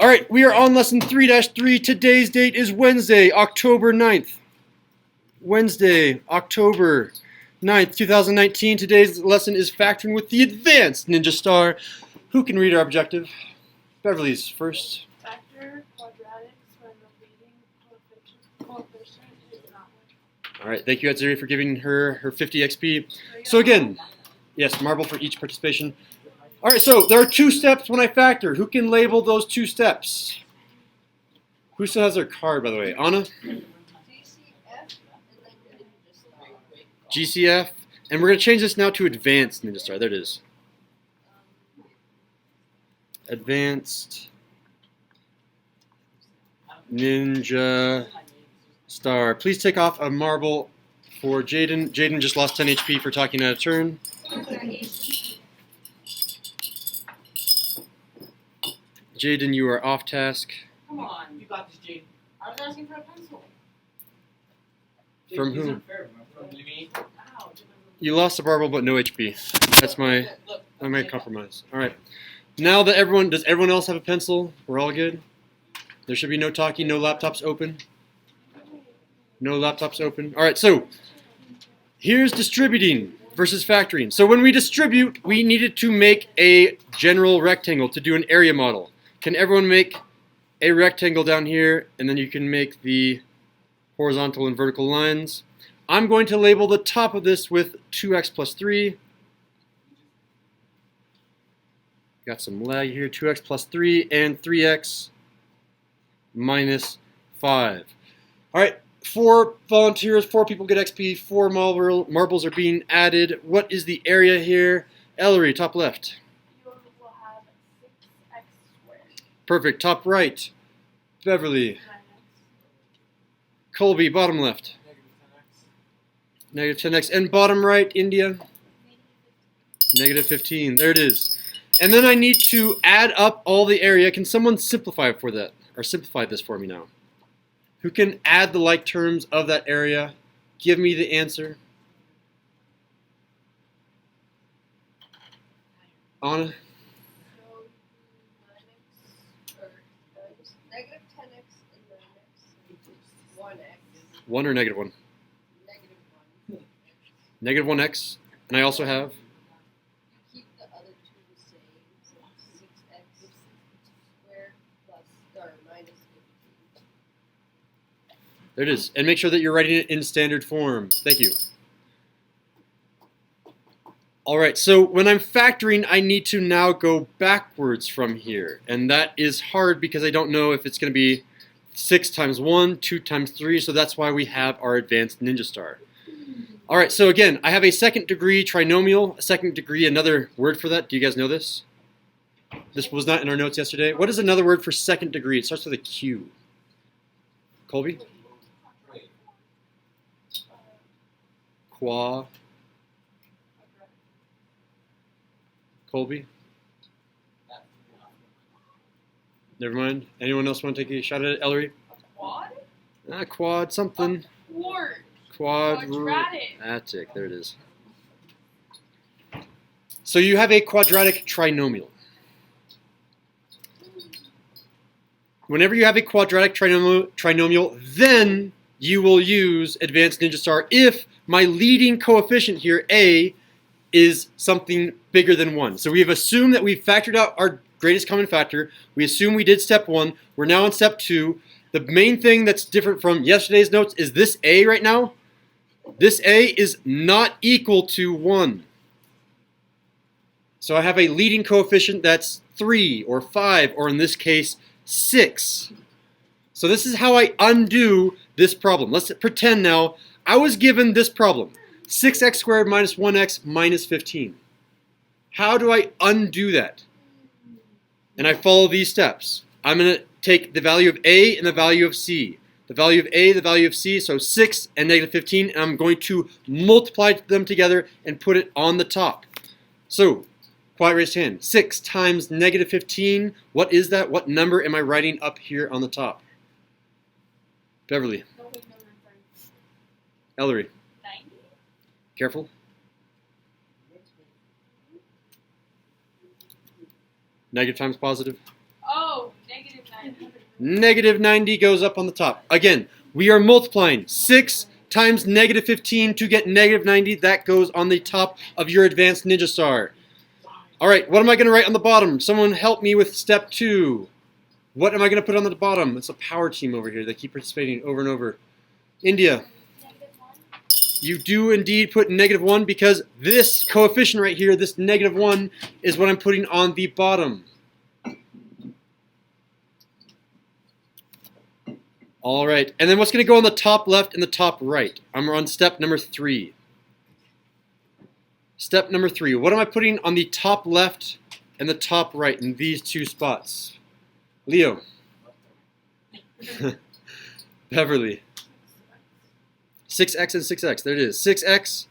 All right, we are on lesson 3-3. Today's date is Wednesday, October 9th. Wednesday, October 9th, 2019. Today's lesson is factoring with the advanced Ninja Star. Who can read our objective? Beverly's first. Factor quadratics when the leading coefficient is not 1. All right, thank you, Atziri, for giving her 50 XP. So again, yes, marble for each participation. All right, so there are 2 steps when I factor. Who can label those 2 steps? Who still has their card, by the way? Anna? GCF. And we're going to change this now to Advanced Ninja Star. There it is. Advanced Ninja Star. Please take off a marble for Jaden. Jaden just lost 10 HP for talking out of turn. Jaden, you are off task. Come on, you got this, Jaden. I was asking for a pencil. From who? Unfair, from me. Ow. You lost the marble, but no HP. That's my compromise. All right. Now that does everyone else have a pencil? We're all good. There should be no talking, no laptops open. No laptops open. All right. So here's distributing versus factoring. So when we distribute, we needed to make a general rectangle to do an area model. Can everyone make a rectangle down here, and then you can make the horizontal and vertical lines? I'm going to label the top of this with 2x plus 3. Got some lag here. 2x plus 3 and 3x minus 5. All right, 4 volunteers, 4 people get XP, 4 marbles are being added. What is the area here? Ellery, top left. You will have 6x squared. Perfect. Top right. Beverly. Colby, bottom left. Negative 10x. And bottom right, India. Negative 15. There it is. And then I need to add up all the area. Can someone simplify for that? Or simplify this for me now? Who can add the like terms of that area? Give me the answer. Anna? Negative 10x and 9x. 1x. 1 or negative 1? Negative 1. Negative 1x. And I also have? Keep the other 2 the same. So 6x squared plus or minus 15. There it is. And make sure that you're writing it in standard form. Thank you. All right, so when I'm factoring, I need to now go backwards from here. And that is hard because I don't know if it's going to be 6 times 1, 2 times 3. So that's why we have our advanced Ninja Star. All right, so again, I have a second degree trinomial. A second degree, another word for that. Do you guys know this? This was not in our notes yesterday. What is another word for second degree? It starts with a Q. Colby? Qua. Colby? Never mind. Anyone else want to take a shot at it? Ellery? Quad? Quad something. Quadratic. There it is. So you have a quadratic trinomial. Whenever you have a quadratic trinomial, then you will use Advanced Ninja Star if my leading coefficient here, A, is something bigger than 1. So we have assumed that we've factored out our greatest common factor. We assume we did step 1. We're now on step 2. The main thing that's different from yesterday's notes is this A right now. This A is not equal to 1. So I have a leading coefficient that's 3 or 5, or in this case, 6. So this is how I undo this problem. Let's pretend now I was given this problem. 6x squared minus 1x minus 15. How do I undo that? And I follow these steps. I'm going to take the value of A and the value of C. The value of A, the value of C, so 6 and negative 15, and I'm going to multiply them together and put it on the top. So, quiet raised hand. 6 times negative 15, what is that? What number am I writing up here on the top? Beverly. Ellery. 90. Careful. Negative times positive. Oh, negative 90. Negative 90 goes up on the top. Again, we are multiplying 6 times negative 15 to get negative 90. That goes on the top of your advanced ninja star. All right, what am I going to write on the bottom? Someone help me with step 2. What am I going to put on the bottom? It's a power team over here. They keep participating over and over. India. You do indeed put negative 1 because this coefficient right here, this negative 1, is what I'm putting on the bottom. All right, and then what's going to go on the top left and the top right? I'm on step number 3. Step number 3. What am I putting on the top left and the top right in these two spots? Leo. Beverly. 6x and 6x. There it is. 6x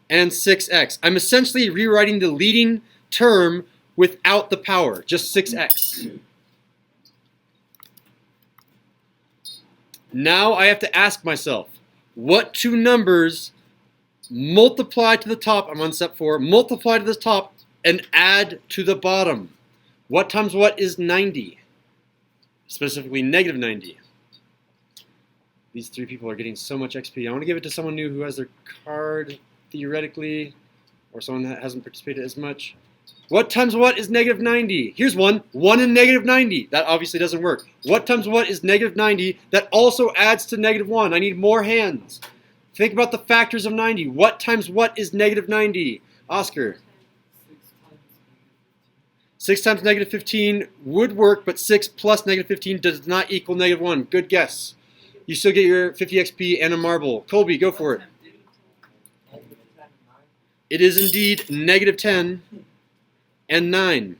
and 6x. I'm essentially rewriting the leading term without the power, just 6x. Now I have to ask myself, what two numbers multiply to the top, I'm on step 4, multiply to the top and add to the bottom? What times what is 90? Specifically negative 90. These 3 people are getting so much XP. I want to give it to someone new who has their card, theoretically, or someone that hasn't participated as much. What times what is negative 90? Here's one. 1 and negative 90. That obviously doesn't work. What times what is negative 90? That also adds to negative 1. I need more hands. Think about the factors of 90. What times what is negative 90? Oscar. 6 times negative 15 would work, but 6 plus negative 15 does not equal negative 1. Good guess. You still get your 50 XP and a marble. Colby, go for it. It is indeed negative 10 and 9.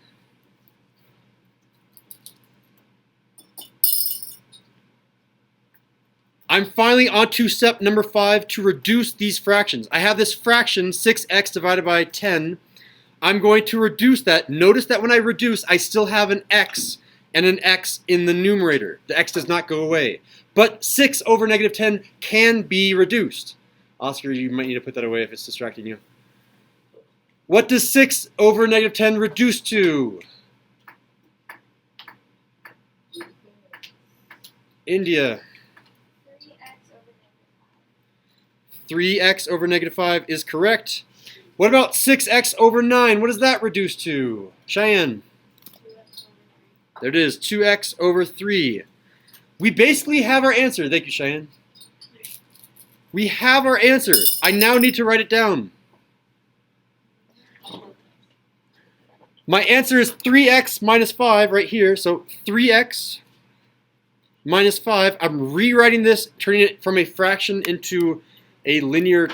I'm finally on to step number 5 to reduce these fractions. I have this fraction, 6x divided by 10. I'm going to reduce that. Notice that when I reduce, I still have an x and an x in the numerator. The x does not go away. But 6 over negative 10 can be reduced. Oscar, you might need to put that away if it's distracting you. What does 6 over negative 10 reduce to? India. 3x over negative 5 is correct. What about 6x over 9? What does that reduce to? Cheyenne. There it is, 2x over 3. We basically have our answer. Thank you, Cheyenne. We have our answer. I now need to write it down. My answer is 3x minus 5 right here. So 3x minus 5. I'm rewriting this, turning it from a fraction into a linear,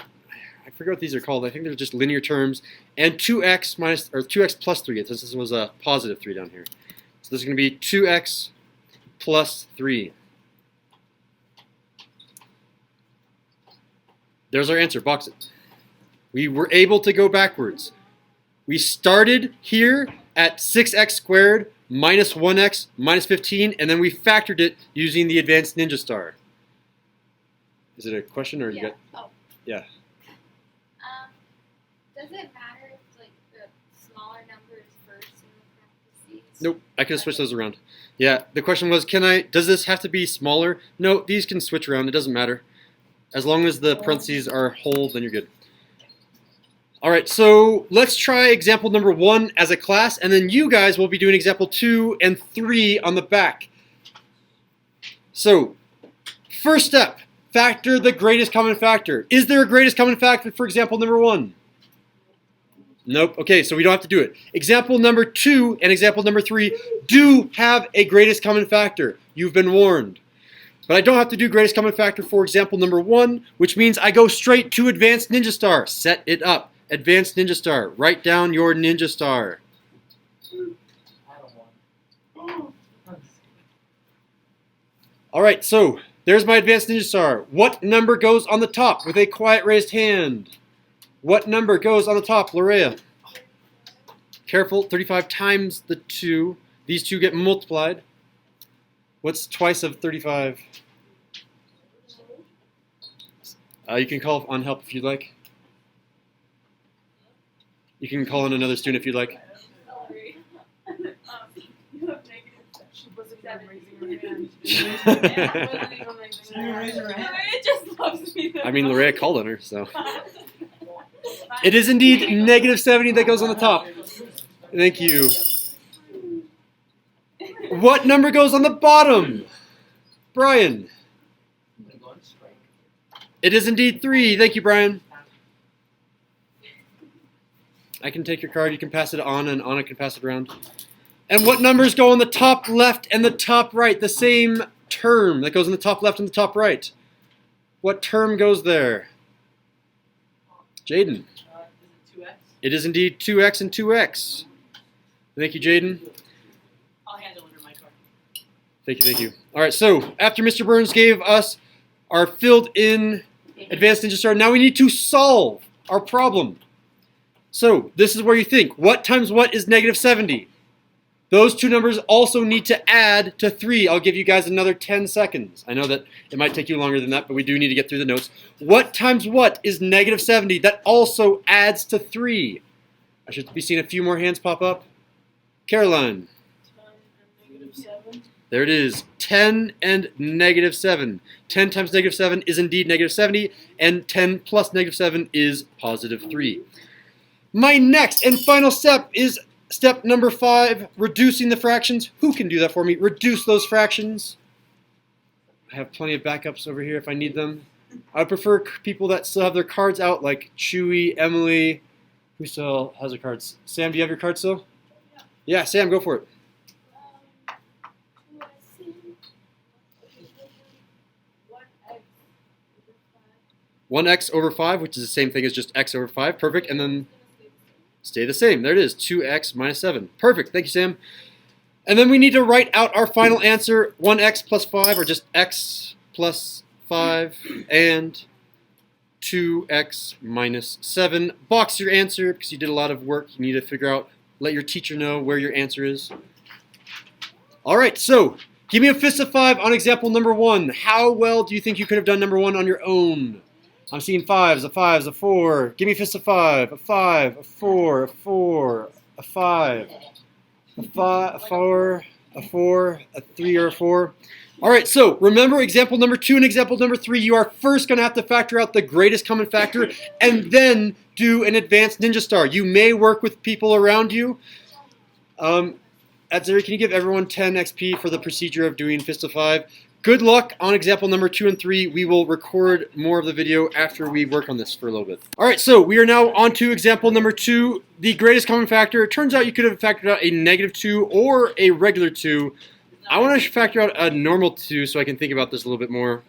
I forget what these are called. I think they're just linear terms. And 2x minus, or 2x plus 3, since this was a positive 3 down here. So this is going to be 2x plus 3. There's our answer. Box it. We were able to go backwards. We started here at 6x squared minus 1x minus 15, and then we factored it using the advanced ninja star. Is it a question or you got? Oh. Yeah. Does it matter if like the smaller number is first in the parentheses? Nope. I could have switched those around. Yeah. The question was, does this have to be smaller? No, these can switch around. It doesn't matter. As long as the parentheses are whole, then you're good. All right, so let's try example number 1 as a class, and then you guys will be doing example 2 and 3 on the back. So, first step, factor the greatest common factor. Is there a greatest common factor for example number 1? Nope. Okay, so we don't have to do it. Example number 2 and example number 3 do have a greatest common factor. You've been warned. But I don't have to do greatest common factor for example number 1, which means I go straight to advanced ninja star. Set it up. Advanced ninja star. Write down your ninja star. All right, so there's my advanced ninja star. What number goes on the top with a quiet raised hand? What number goes on the top, Lorea? Careful, 35 times the 2. These two get multiplied. What's twice of 35? You can call on help if you'd like. You can call in another student if you'd like. Sorry. You have negative. wasn't even raising her hand. It just loves me. I mean, Loretta called on her, so. It is indeed negative 70 that goes on the top. Thank you. What number goes on the bottom? Brian. It is indeed 3. Thank you, Brian. I can take your card. You can pass it on, and Anna can pass it around. And what numbers go on the top left and the top right? The same term that goes on the top left and the top right. What term goes there? Jaden. Is it 2x? It is indeed 2x and 2x. Thank you, Jaden. I'll handle under my card. Thank you, thank you. All right, so after Mr. Burns gave us our filled-in Advanced Ninja Star, now we need to solve our problem. So this is where you think. What times what is negative 70? Those two numbers also need to add to 3. I'll give you guys another 10 seconds. I know that it might take you longer than that, but we do need to get through the notes. What times what is negative 70? That also adds to 3. I should be seeing a few more hands pop up. Caroline. 10 and -7. There it is. 10 and negative 7. 10 times negative 7 is indeed negative 70, and 10 plus negative 7 is positive 3. My next and final step is step number 5, reducing the fractions. Who can do that for me? Reduce those fractions. I have plenty of backups over here if I need them. I would prefer people that still have their cards out, like Chewy, Emily. Who still has their cards? Sam, do you have your cards still? Yeah, Sam, go for it. 1x over 5, which is the same thing as just x over 5. Perfect. And then stay the same. There it is. 2x minus 7. Perfect. Thank you, Sam. And then we need to write out our final answer, 1x plus 5, or just x plus 5, and 2x minus 7. Box your answer because you did a lot of work. You need to figure out, let your teacher know where your answer is. All right, so give me a fist of 5 on example number 1. How well do you think you could have done number 1 on your own? I'm seeing 5s, a 5s, a 4. Give me a fist of 5. A 5, a 4, a 4, a 5, a 5, a 4, a 4, a 3, or a 4. All right, so remember example number 2 and example number 3. You are first going to have to factor out the greatest common factor and then do an advanced ninja star. You may work with people around you. Adzeri, can you give everyone 10 XP for the procedure of doing fist of 5? Good luck on example number 2 and 3. We will record more of the video after we work on this for a little bit. All right, so we are now on to example number 2, the greatest common factor. It turns out you could have factored out a -2 or a regular 2. I want to factor out a normal 2 so I can think about this a little bit more.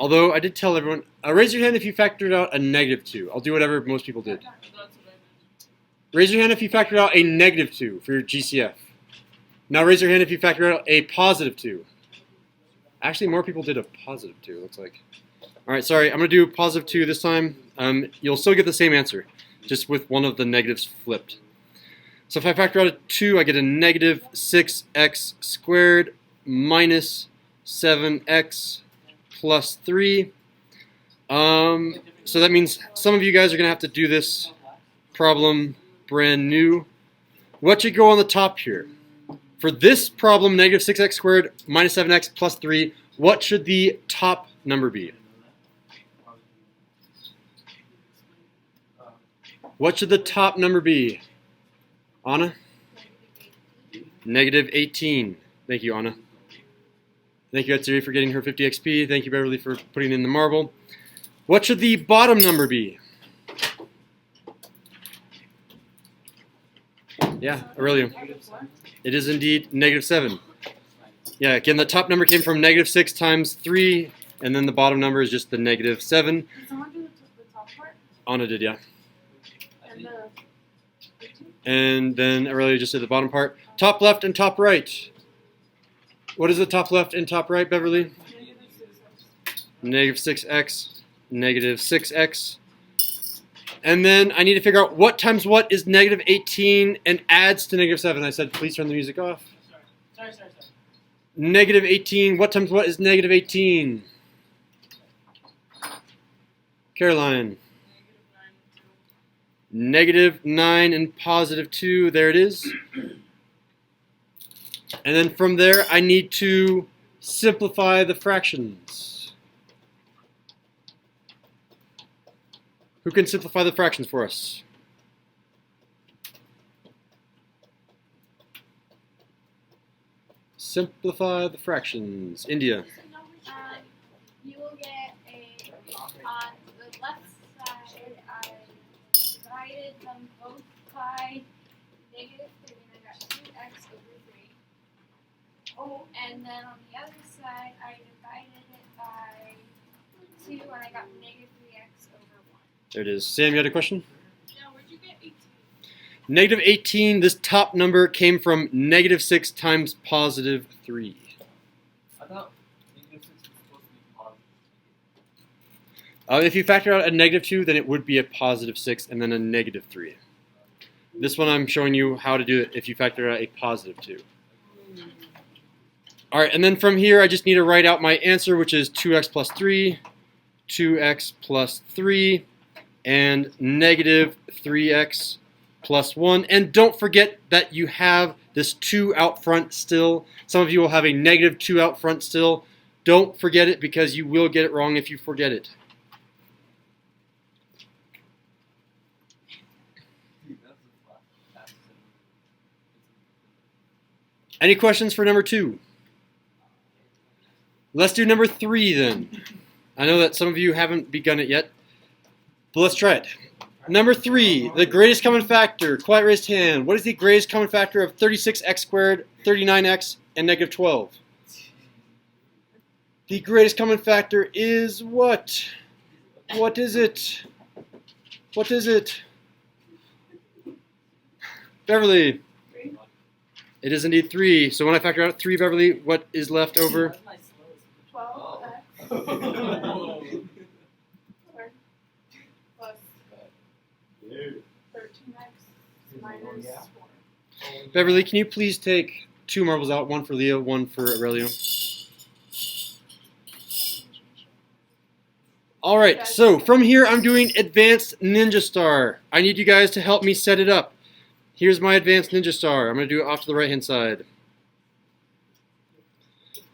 Although I did tell everyone, raise your hand if you factored out a -2. I'll do whatever most people did. Raise your hand if you factored out a -2 for your GCF. Now raise your hand if you factor out a +2. Actually, more people did a +2, it looks like. All right, sorry, I'm going to do +2 this time. You'll still get the same answer, just with one of the negatives flipped. So if I factor out a 2, I get a -6x squared minus 7x plus 3. So that means some of you guys are going to have to do this problem brand new. What should go on the top here? For this problem, -6x squared minus 7x plus 3, what should the top number be? What should the top number be? Anna? -18. Thank you, Anna. Thank you, Adzeri, for getting her 50 XP. Thank you, Beverly, for putting in the marble. What should the bottom number be? Yeah, Aurelio. It is indeed -7. Yeah, again, the top number came from -6 times 3, and then the bottom number is just the -7. Did someone do the top part? Anna did, yeah. And the 15? And then Aurelio just did the bottom part. Top left and top right. What is the top left and top right, Beverly? -6x, -6x. And then I need to figure out what times what is -18 and adds to -7. I said, please turn the music off. Sorry. -18. What times what is -18? Caroline. -9 and +2. There it is. And then from there, I need to simplify the fractions. Who can simplify the fractions for us? Simplify the fractions. India. You will get on the left side, I divided them both by negative 3, and I got 2x over 3. Oh. And then on the other side, I divided it by 2, and I got negative 3x over 1. There it is. Sam, you had a question? Now, where'd you get 18? Negative 18, this top number came from negative 6 times positive 3. I thought negative 6 was supposed to be positive. If you factor out a negative 2, then it would be a positive 6 and then a negative 3. This one I'm showing you how to do it if you factor out a positive 2. Alright, and then from here I just need to write out my answer, which is 2x plus 3, 2x plus 3, and negative 3x plus 1. And don't forget that you have this 2 out front still. Some of you will have a negative 2 out front still. Don't forget it because you will get it wrong if you forget it. Any questions for number 2? Let's do number 3 then. I know that some of you haven't begun it yet, but let's try it. Number 3, the greatest common factor. Quiet raised hand. What is the greatest common factor of 36x squared, 39x, and negative 12? The greatest common factor is what? What is it? What is it? Beverly. It is indeed 3. So when I factor out 3, Beverly, what is left over? 12x plus 13x minus 4. Beverly, can you please take 2 marbles out, one for Leo, one for Aurelio? Alright, so from here I'm doing Advanced Ninja Star. I need you guys to help me set it up. Here's my Advanced Ninja Star. I'm going to do it off to the right hand side.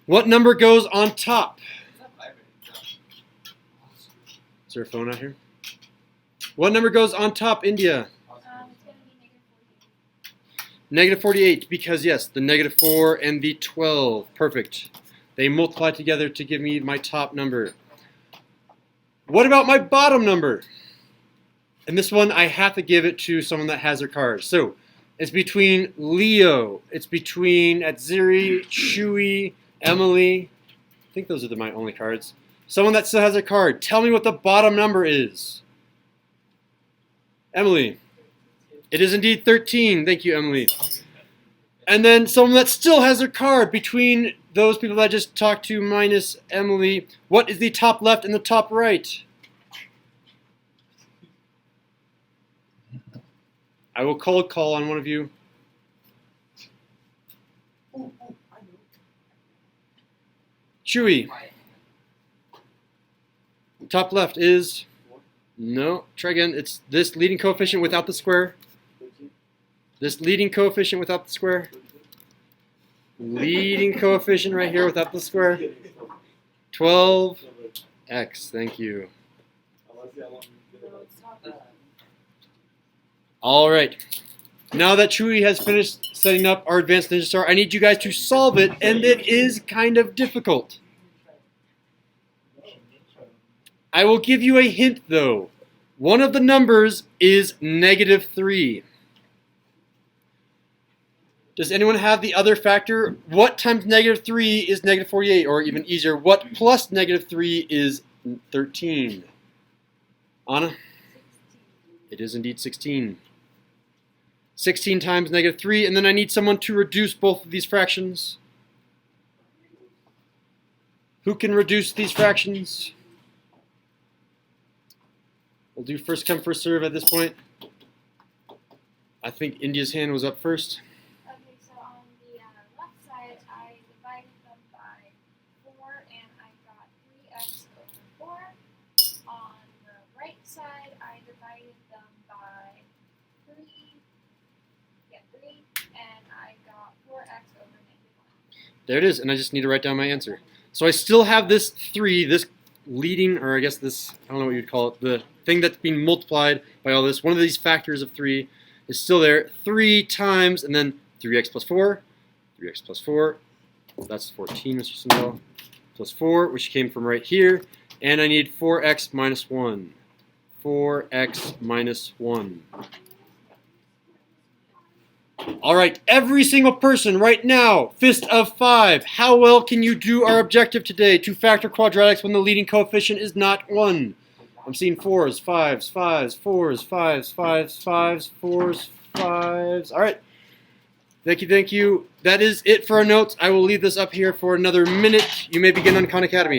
What number goes on top? Is there a phone out here? What number goes on top, India? It's going to be Negative negative 48. 48, because yes, the negative 4 and the 12. Perfect. They multiply together to give me my top number. What about my bottom number? And this one, I have to give it to someone that has their card. So, it's between Leo, it's between Atziri, Chewy, Emily. I think those are my only cards. Someone that still has a card. Tell me what the bottom number is. Emily. It is indeed 13. Thank you, Emily. And then someone that still has their card between those people that I just talked to minus Emily. What is the top left and the top right? I will cold call on one of you. Chewy. Top left is... No, try again. It's this leading coefficient without the square. This leading coefficient without the square. Leading coefficient right here without the square. 12x. Thank you. All right. Now that Chewy has finished setting up our Advanced Ninja Star, I need you guys to solve it, and it is kind of difficult. I will give you a hint, though. One of the numbers is negative 3. Does anyone have the other factor? What times negative 3 is negative 48? Or even easier, what plus negative 3 is 13? Anna? 16. It is indeed 16. 16 times negative 3, and then I need someone to reduce both of these fractions. Who can reduce these fractions? We'll do first come, first serve at this point. I think India's hand was up first. Okay, so on the left side, I divided them by 4, and I got 3x over 4. On the right side, I divided them by 3, and I got 4x over negative 1. There it is, and I just need to write down my answer. So I still have this 3, this leading, or I guess this, I don't know what you'd call it, the thing that's being multiplied by all this. One of these factors of 3 is still there. 3 times, and then 3x plus 4, 3x plus 4, that's 14, Mr. Sindel, plus 4, which came from right here. And I need 4x minus 1. 4x minus 1. All right, every single person right now, fist of 5. How well can you do our objective today? To factor quadratics when the leading coefficient is not 1. I'm seeing 4s, 5s, 5s, 4s, 5s, 5s, 5s, 4s, 5s. All right. Thank you, thank you. That is it for our notes. I will leave this up here for another minute. You may begin on Khan Academy.